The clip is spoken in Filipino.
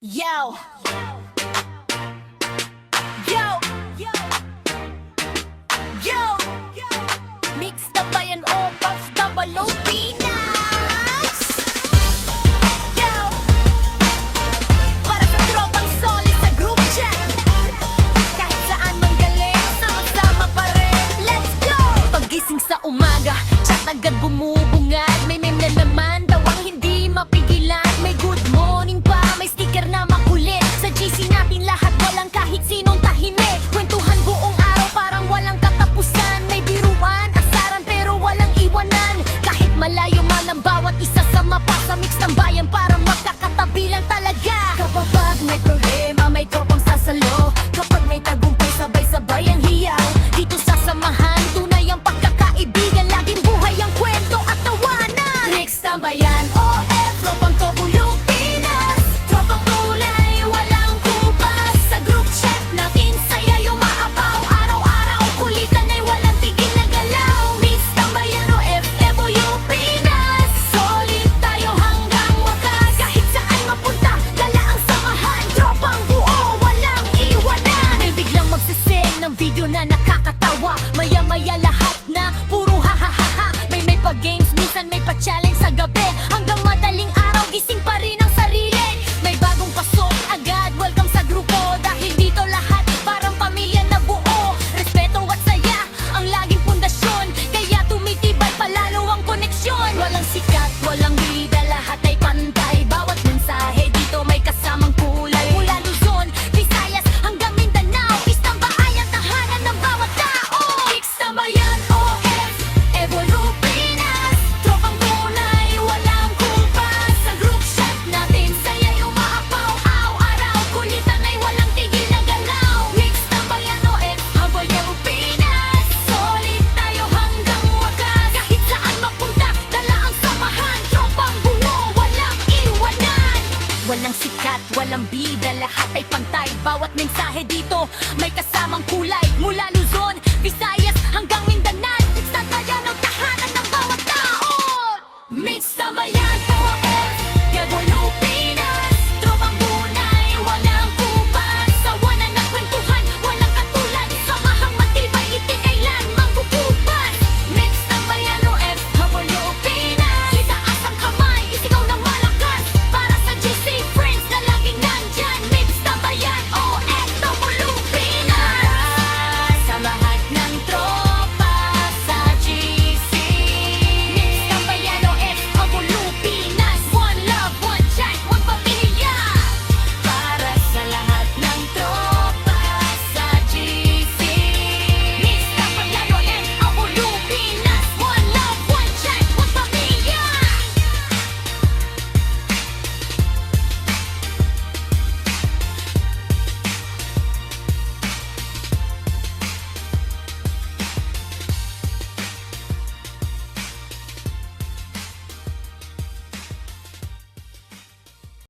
Yo! Yo! Yo! Mix na ba yan o Puff Double O Peanuts? Yo! Para sa tropang solid sa group chat, kahit saan man galing, sama-sama pa rin. Let's go! Paggising sa umaga, chat agad bumubungad. May meme na naman daw ang hindi mapigilan. May good morning pa, may sticker na makulit. Sa GC natin lahat, walang kahit sinong tahimik. Kwentuhan buong araw, parang walang katapusan. May biruan, asaran, pero walang iwanan. Kahit malayo man ang bawat isa sa mapa, sa mix ng bayan, parang magkakatabi lang talaga. Kapag may problema, may tropang sasalo. Kapag may tagumpay, sabay-sabay ang hiyaw. Dito sa samahan, tunay ang pagkakaibigan. Laging buhay ang kwento at tawanan. Mix ng bayan, OF, tropang Tobulong Pinas. Tropang kulay, walang kupas. Sa group chat natin, saya yung maapaw. Araw-araw, kulitan ay walang tigil na galaw. Mix ng bayan, OF, FOU Pinas. Solid tayo hanggang wakas. Kahit saan mapunta, dala ang samahan. Tropang buo, walang iwanan. May biglang magsisend ng video na nakakatawa. Maya-maya lahat na puro ha-ha-ha-ha. May pa-games, minsan may pa-challenge sa gabi. Hanggang madaling araw, gising pa rin ang sarili. May bagong pasok agad, welcome sa grupo. Dahil dito lahat parang pamilya na buo. Respeto at saya, ang laging pundasyon. Kaya tumitibay palalo ang koneksyon. Walang sikat, walang bida, lahat ay pantay. Bawat mensahe dito may kasamang kulay. Mula Luzon, Visayas hanggang Mindanao, istambaay ang tahanan ng bawat tao. Iksambayan, OF, Evolu Pinas. Tropang tunay, walang kumpas. Sa group chat natin, saya yung maapaw. Araw-araw, kulitan ay walang tigil na galaw. Mix ng bayan, OF, Evolu Pinas. Solid tayo hanggang wakas. Kahit saan mapunta, dala ang samahan. Tropang buo, walang iwanan. Walang sikat, walang bida, lahat ay pantay. Bawat mensahe dito, may kasamang kulay. Mula Luzon, Visayas hanggang Mindanao, sa tayan ng tahanan ng bawat tao. Mix na bayan.